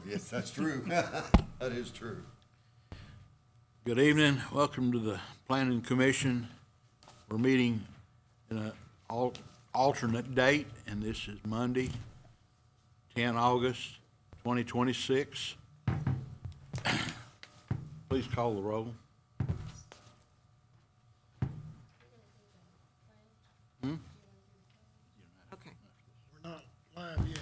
Yes, that's true. That is true. Good evening. Welcome to the Planning Commission. We're meeting in an alternate date, and this is Monday, 10 August 2026. Please call the roll. Okay. We're not live yet.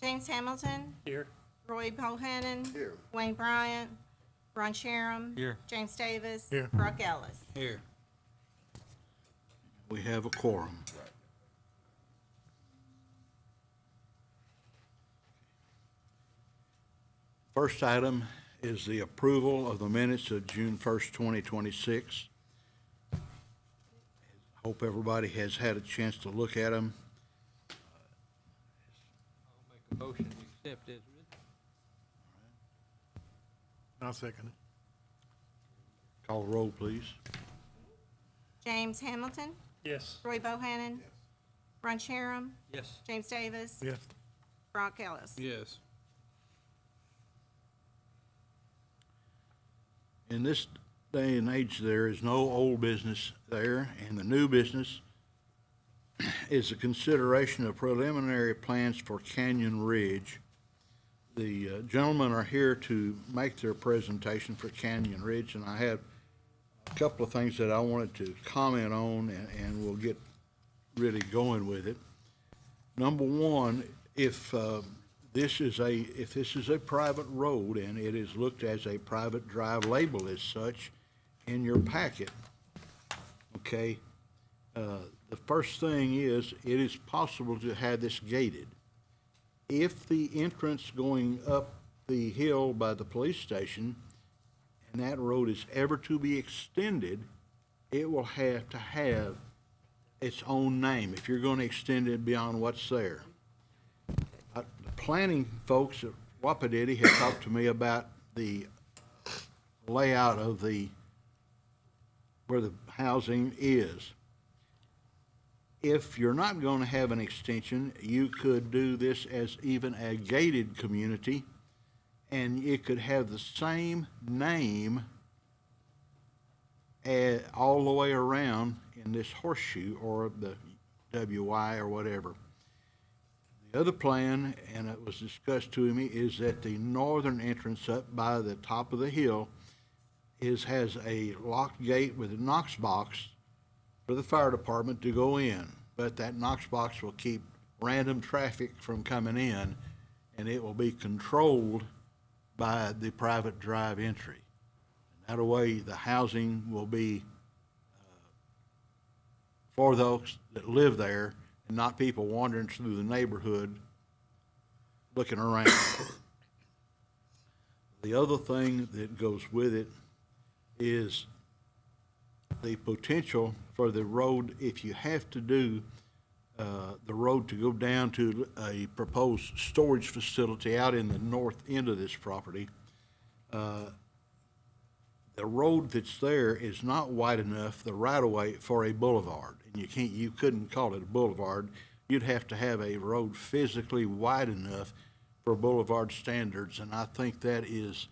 James Hamilton. Here. Roy Bohannon. Here. Wayne Bryant. Ron Sharon. Here. James Davis. Here. Brock Ellis. Here. We have a quorum. First item is the approval of the minutes of June 1st, 2026. Hope everybody has had a chance to look at them. I'll make a motion to accept as written. I'll second it. Call the roll, please. James Hamilton. Yes. Roy Bohannon. Ron Sharon. Yes. James Davis. Yes. Brock Ellis. Yes. In this day and age, there is no old business there, and the new business is the consideration of preliminary plans for Canyon Ridge. The gentlemen are here to make their presentation for Canyon Ridge, and I had a couple of things that I wanted to comment on, and we'll get really going with it. Number one, if this is a private road and it is looked as a private drive label as such in your packet, okay, the first thing is it is possible to have this gated. If the entrance going up the hill by the police station and that road is ever to be extended, it will have to have its own name if you're going to extend it beyond what's there. The planning folks at Wapatiti have talked to me about the layout of where the housing is. If you're not going to have an extension, you could do this as even a gated community, and it could have the same name all the way around in this horseshoe or the WY or whatever. The other plan, and it was discussed to me, is that the northern entrance up by the top of the hill has a locked gate with a Knox box for the fire department to go in, but that Knox box will keep random traffic from coming in, and it will be controlled by the private drive entry. That way, the housing will be for those that live there and not people wandering through the neighborhood looking around. The other thing that goes with it is the potential for the road, if you have to do the road to go down to a proposed storage facility out in the north end of this property, the road that's there is not wide enough, the right-of-way, for a boulevard. And you couldn't call it a boulevard. You'd have to have a road physically wide enough for boulevard standards, and I think that is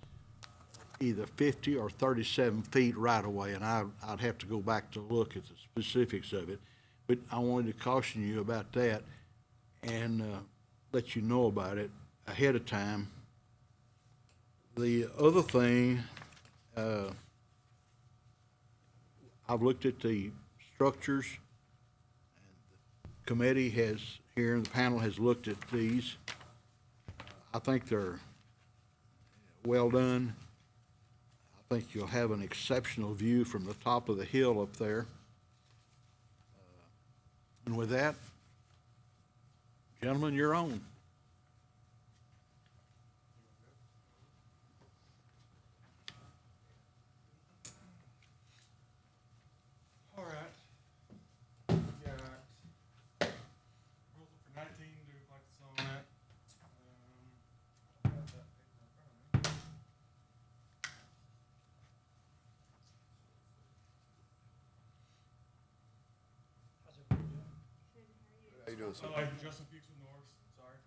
either 50 or 37 feet right-of-way, and I'd have to go back to look at the specifics of it. But I wanted to caution you about that and let you know about it ahead of time. The other thing, I've looked at the structures. The committee has here, and the panel has looked at these. I think they're well done. I think you'll have an exceptional view from the top of the hill up there. And with that, gentlemen, you're on. All right. Got proposal for 19 duplexes on that. gonna say? Justin Fuchs with Norris, sorry.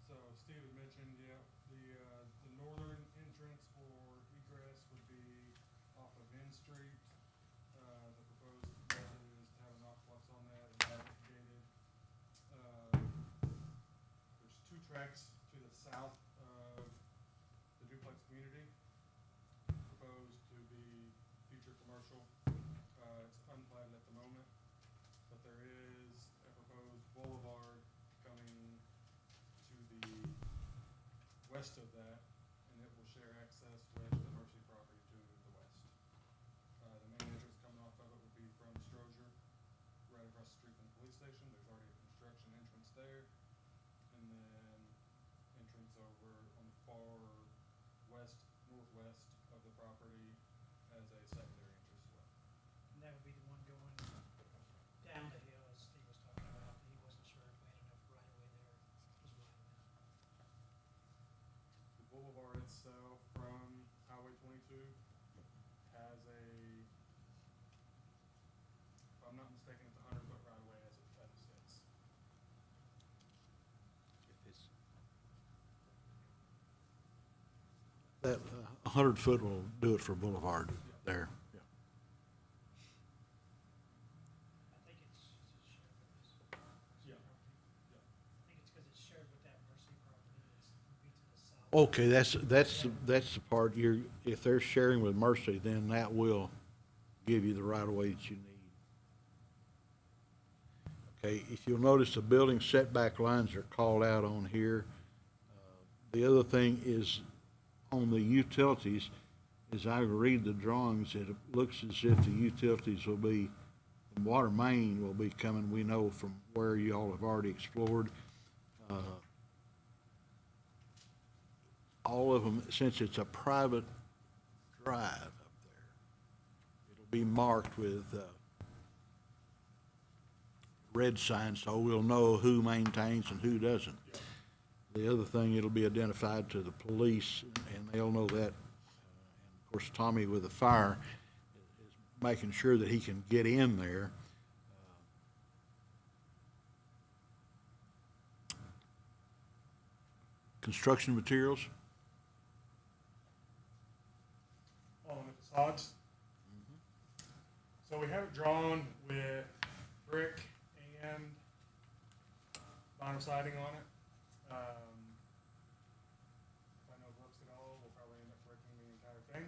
So Steve had mentioned, yeah, the northern entrance for egress would be off of N Street. The proposed method is to have an aqueduct on that and have it gated. There's two tracks to the south of the duplex community, proposed to be future commercial. It's unplatted at the moment, but there is a proposed boulevard coming to the west of that, and it will share access with the Mercy property to the west. The main entrance coming off of it will be from Stroger, right across the street from the police station. There's already a construction entrance there, and then entrance over on the far west, northwest of the property as a secondary entrance as well. And that would be the one going down the hill, as Steve was talking about, that he wasn't sure if we had enough right away there as well. The boulevard itself from Highway 22 has a, if I'm not mistaken, it's a 100-foot right of way as it sits. That 100-foot will do it for Boulevard there. I think it's shared with this. Yeah. I think it's because it's shared with that Mercy property that's would be to the south. Okay, that's the part if they're sharing with Mercy, then that will give you the right of way that you need. Okay, if you'll notice, the building setback lines are called out on here. The other thing is, on the utilities, as I read the drawings, it looks as if the utilities will be, the water main will be coming, we know from where you all have already explored. All of them, since it's a private drive up there, it'll be marked with red signs, so we'll know who maintains and who doesn't. The other thing, it'll be identified to the police, and they'll know that. And of course, Tommy with the fire is making sure that he can get in there. Construction materials? On the facades. So we have it drawn with brick and vinyl siding on it. If I know Brooks at all, we'll probably end up breaking the entire thing.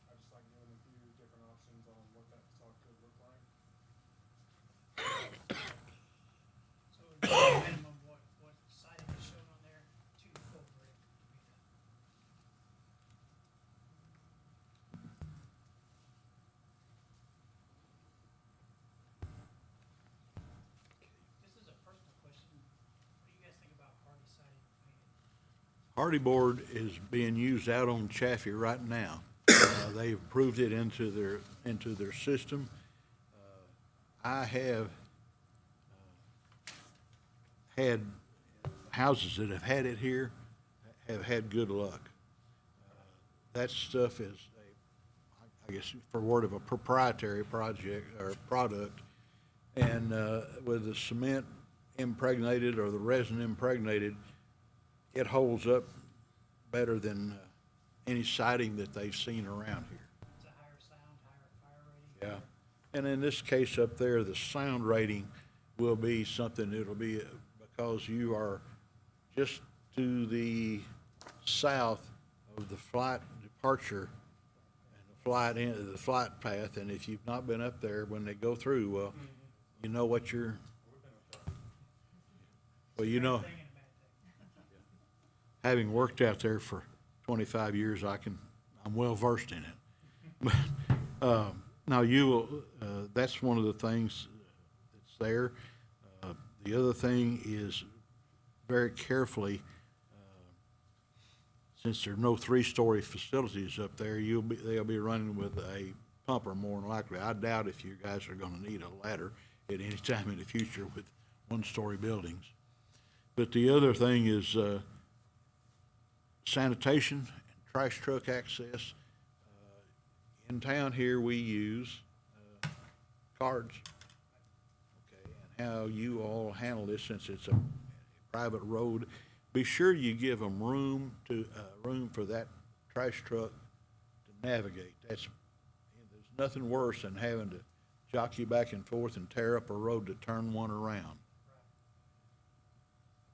I just like giving a few different options on what that facade could look like. So it would be a minimum, what siding is shown on there, 2 full brick would be the. This is a personal question. What do you guys think about hardy siding painted? Hardy board is being used out on Chaffee right now. They've approved it into their system. I have had houses that have had it here, have had good luck. That stuff is I guess for word of a proprietary project or product, and with the cement impregnated or the resin impregnated, it holds up better than any siding that they've seen around here. It's a higher sound, higher fire rating? Yeah. And in this case up there, the sound rating will be something, it'll be because you are just to the south of the flight departure and the flight path, and if you've not been up there when they go through, well, you know what you're, well, you know, Thing and a bad thing. having worked out there for 25 years, I'm well versed in it. But, now you will, that's one of the things that's there. The other thing is very carefully, since there are no 3-story facilities up there, they'll be running with a pumper more than likely. I doubt if you guys are gonna need a ladder at any time in the future with 1-story buildings. But the other thing is, sanitation and trash truck access. In town here, we use cards. Okay, and how you all handle this, since it's a private road, be sure you give them room for that trash truck to navigate. There's nothing worse than having to jockey back and forth and tear up a road to turn one around.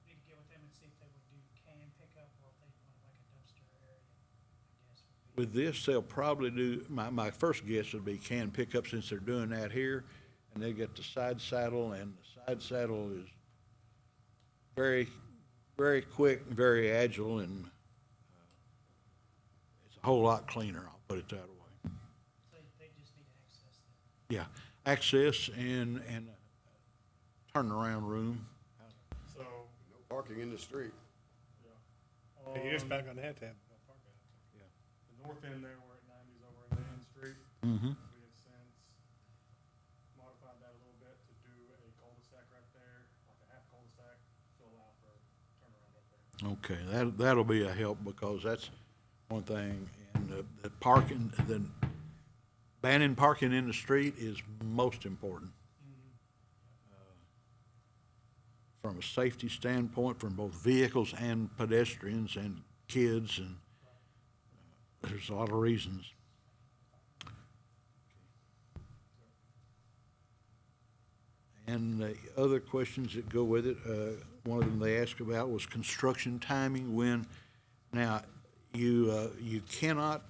Need to get with them and see if they would do can pickup or if they want like a dumpster area, I guess. With this, they'll probably do, my first guess would be can pickup, since they're doing that here, and they get the side saddle, and the side saddle is very, very quick, and very agile, and it's a whole lot cleaner, I'll put it that way. So they just need access then. Yeah, access and turnaround room. So, No parking in the street. yeah. You're just about gonna have to have no parking. The north end there where it 90s over in the end street, Mm-hmm. we have since modified that a little bit to do a cul-de-sac right there, like a half cul-de-sac, to allow for turnaround right there. Okay, that'll be a help, because that's one thing, and the parking, the banning parking in the street is most important. From a safety standpoint, from both vehicles and pedestrians and kids, and there's a lot of reasons. And the other questions that go with it, one of them they asked about was construction timing. Now, you cannot,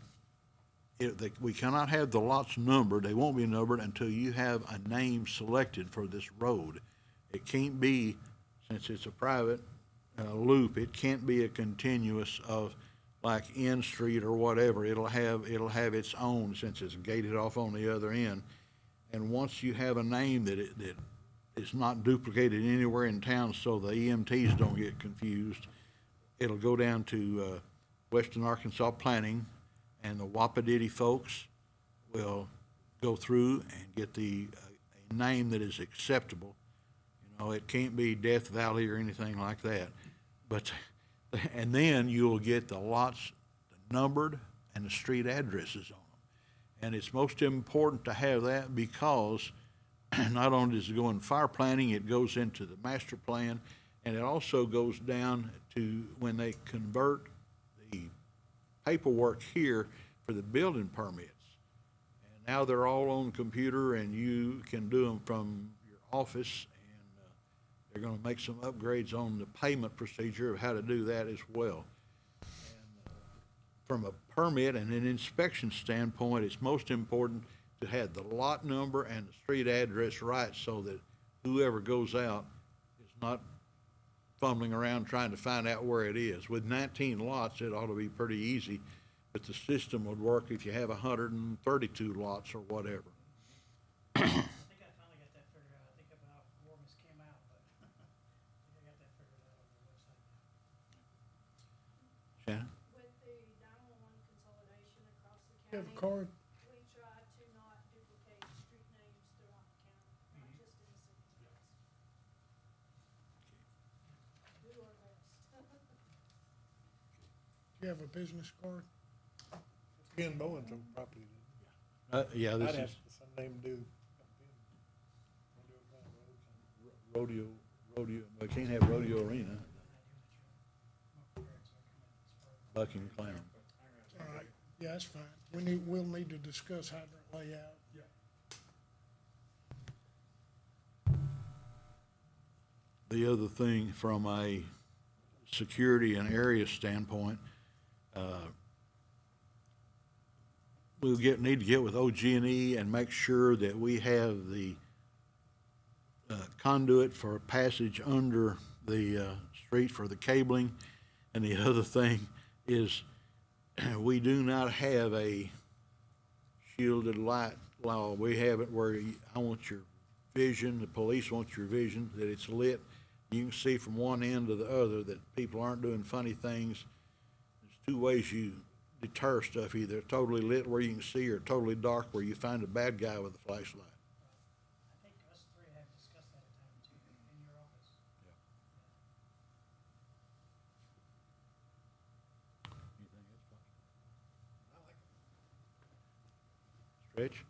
we cannot have the lots numbered. They won't be numbered until you have a name selected for this road. It can't be, since it's a private loop, it can't be a continuous of like N Street or whatever. It'll have its own, since it's gated off on the other end. And once you have a name that is not duplicated anywhere in town, so the EMTs don't get confused, it'll go down to Western Arkansas Planning, and the Wapatiti folks will go through and get a name that is acceptable. You know, it can't be Death Valley or anything like that. But, and then you'll get the lots numbered and the street addresses on them. And it's most important to have that, because not only does it go in fire planning, it goes into the master plan, and it also goes down to when they convert the paperwork here for the building permits. And now they're all on computer, and you can do them from your office, and they're gonna make some upgrades on the payment procedure of how to do that as well. And from a permit and an inspection standpoint, it's most important to have the lot number and the street address right, so that whoever goes out is not fumbling around trying to find out where it is. With 19 lots, it ought to be pretty easy, but the system would work if you have 132 lots or whatever. I think I finally got that figured out. I think about Warmus came out, but I think I got that figured out on the website now. Shannon? With the 911 consolidation across the You have a county, card? we try to not duplicate street names throughout the county, not just in the city limits. Do our best. Do you have a business card? Ben Bowen's own property. Yeah, this I'd is ask for some name to do. rodeo, we can't have rodeo arena, bucking clown. All right, yeah, that's fine. We'll need to discuss hydrant layout. The other thing, from a security and area standpoint, we'll need to get with OG&E and make sure that we have the conduit for passage under the street for the cabling. And the other thing is, we do not have a shielded light law. We have it where I want your vision, the police want your vision, that it's lit. You can see from one end to the other that people aren't doing funny things. There's two ways you deter stuff: either totally lit where you can see, or totally dark where you find a bad guy with a flashlight. I think us three have discussed that a time or two in your office. Rich?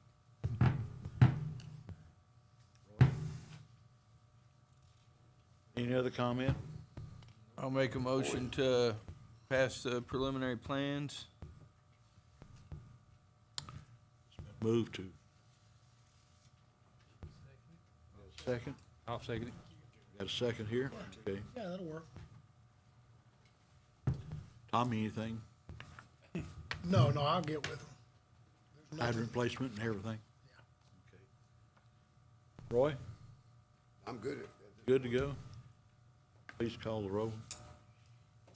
Any other comment? I'll make a motion to pass the preliminary plans. Move to. Second? I'll second it. Got a second here? Okay. Yeah, that'll work. Tommy, anything? No, I'll get with them. There's nothing. Hydrant placement and everything? Okay. Roy, I'm good at good to go? Please call the roll.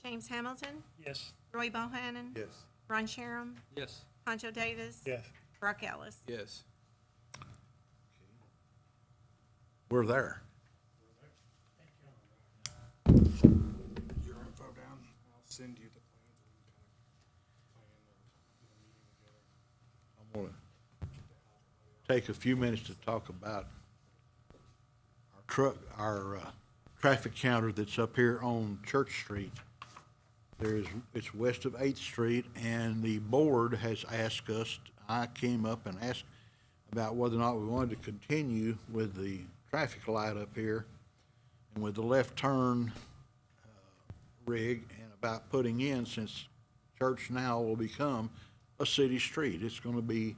James Hamilton, Yes. Roy Bohannon, yes. Ron Sharon, Yes. Pancho Davis. Yes. Brock Ellis. Yes. We're there. Your info down, I'll send you the plans and we can kind of plan the meeting together. I'm gonna take a few minutes to talk about our traffic counter that's up here on Church Street. It's west of 8th Street, and the board has asked us, I came up and asked about whether or not we wanted to continue with the traffic light up here and with the left turn rig, and about putting in, since Church now will become a city street. It's gonna be,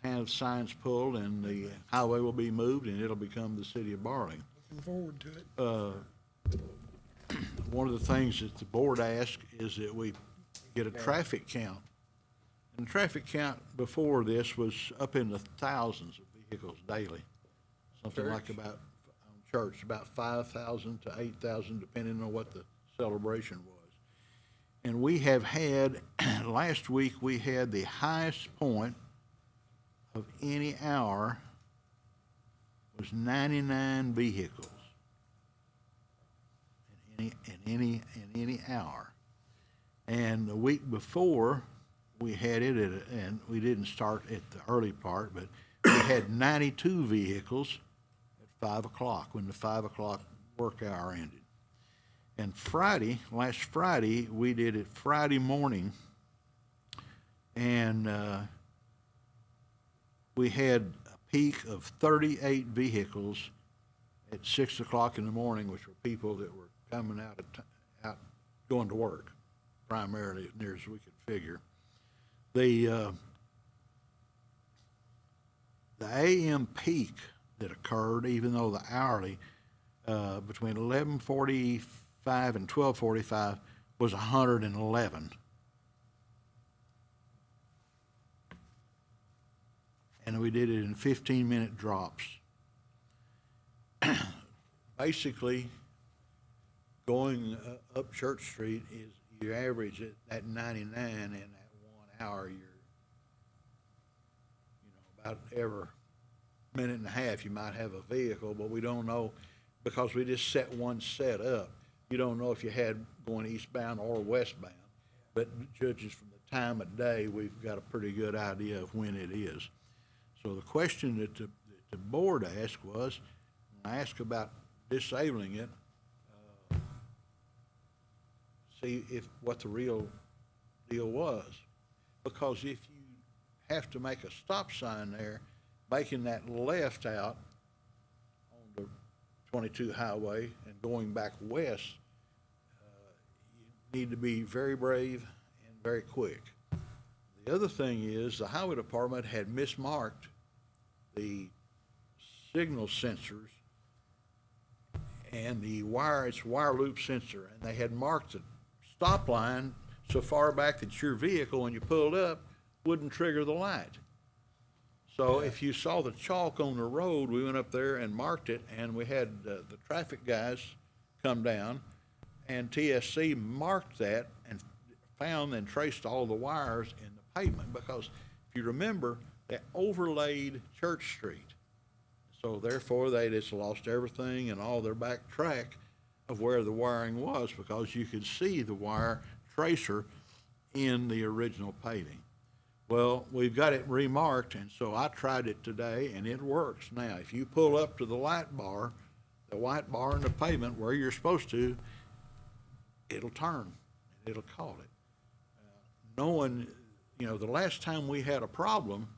have signs pulled, and the highway will be moved, and it'll become the city of Barling. Looking forward to it. One of the things that the board asked is that we get a traffic count. And the traffic count before this was up in the thousands of vehicles daily. Something like Church? about, on Church, about 5,000 to 8,000, depending on what the celebration was. And we have had, last week, we had the highest point of any hour was 99 vehicles in any hour. And the week before, we had it at, and we didn't start at the early part, but we had 92 vehicles at 5 o'clock, when the 5 o'clock work hour ended. And Friday, last Friday, we did it Friday morning, and we had a peak of 38 vehicles at 6 o'clock in the morning, which were people that were coming out going to work, primarily, as near as we could figure. The AM peak that occurred, even though the hourly, between 11:45 and 12:45 was 111. And we did it in 15-minute drops. Basically, going up Church Street is, you average it at 99, and that 1 hour, you're, about every minute and a half, you might have a vehicle, but we don't know, because we just set one set up. You don't know if you had going eastbound or westbound, but judging from the time of day, we've got a pretty good idea of when it is. So the question that the board asked was, when I asked about disabling it, see what the real deal was. Because if you have to make a stop sign there, making that left out on the 22 highway and going back west, you need to be very brave and very quick. The other thing is, the highway department had mismarked the signal sensors and the wire loop sensor, and they had marked the stop line so far back that your vehicle, when you pulled up, wouldn't trigger the light. So if you saw the chalk on the road, we went up there and marked it, and we had the traffic guys come down, and TSC marked that and found and traced all the wires in the pavement, because if you remember, they overlaid Church Street. So therefore, they just lost everything and all their back track of where the wiring was, because you could see the wire tracer in the original paving. Well, we've got it remarked, and so I tried it today, and it works now. If you pull up to the light bar, the white bar in the pavement where you're supposed to, it'll turn, and it'll call it. Knowing, the last time we had a problem,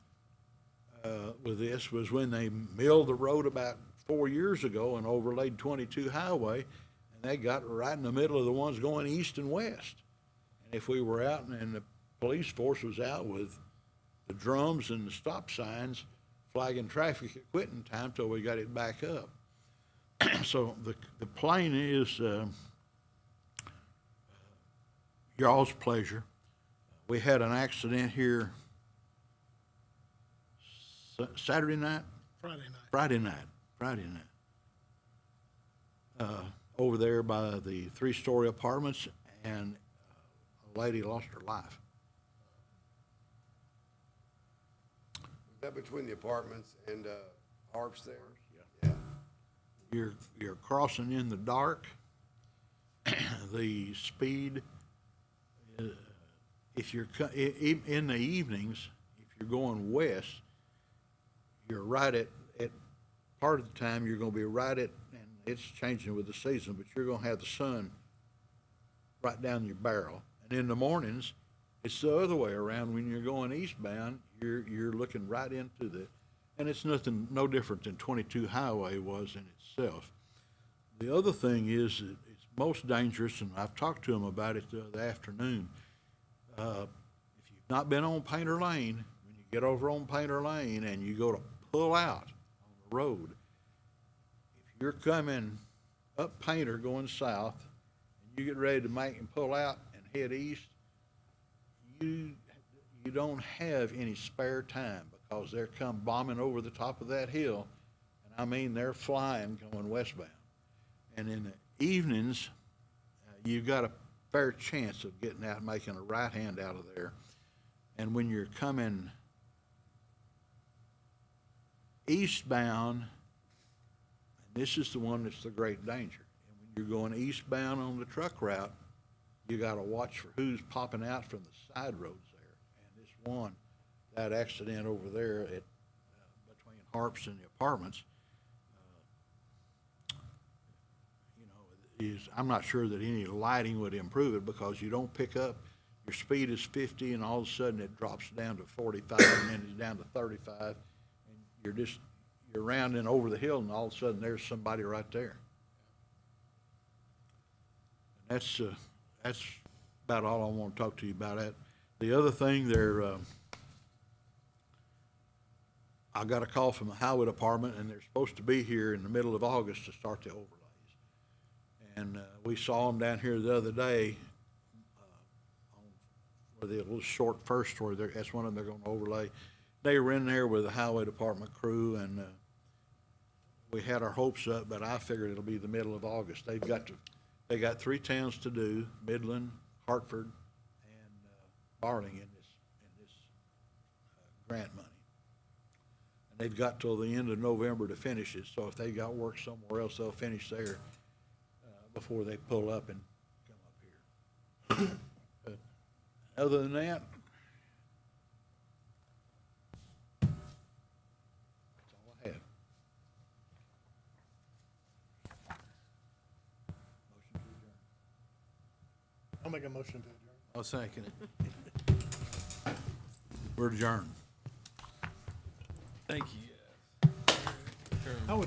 with this was when they milled the road about 4 years ago and overlaid 22 highway, and they got right in the middle of the ones going east and west. And if we were out and the police force was out with the drums and the stop signs flagging traffic at quitting time till we got it back up. So the plane is y'all's pleasure. We had an accident here Saturday night? Friday night. Friday night. Over there by the 3-story apartments, and a lady lost her life. Is that between the apartments and, Harps there? Yeah. You're crossing in the dark. The speed, if you're in the evenings, if you're going west, you're right at part of the time you're going to be right at, and it's changing with the season, but you're going to have the sun right down your barrel. And in the mornings, it's the other way around. When you're going eastbound, you're looking right into the, and it's no different than 22 highway was in itself. The other thing is that it's most dangerous, and I've talked to them about it the other afternoon. If you've not been on Painter Lane, when you get over on Painter Lane and you go to pull out on the road, if you're coming up Painter going south, and you get ready to make and pull out and head east, you don't have any spare time, because they're come bombing over the top of that hill, and I mean they're flying going westbound. And in the evenings, you've got a fair chance of getting out and making a right hand out of there. And when you're coming eastbound, and this is the one that's the great danger, and when you're going eastbound on the truck route, you got to watch for who's popping out from the side roads there. And this one, that accident over there at between Harps and the apartments, I'm not sure that any lighting would improve it, because you don't pick up, your speed is 50 and all of a sudden it drops down to 45 and then it's down to 35, and you're rounding over the hill and all of a sudden there's somebody right there. And that's about all I want to talk to you about. That. The other thing, I got a call from the highway department, and they're supposed to be here in the middle of August to start the overlays. And we saw them down here the other day, where the little short first story, that's one of them they're going to overlay. They were in there with the highway department crew, and we had our hopes up, but I figured it'll be the middle of August. They got 3 towns to do: Midland, Hartford, and Barling in this grant money. And they've got till the end of November to finish it. So if they got work somewhere else, they'll finish there before they pull up and come up here. But other than that, that's all I had. Motion to adjourn. I'll make a motion to adjourn. I'll second it. We're adjourned. Thank you.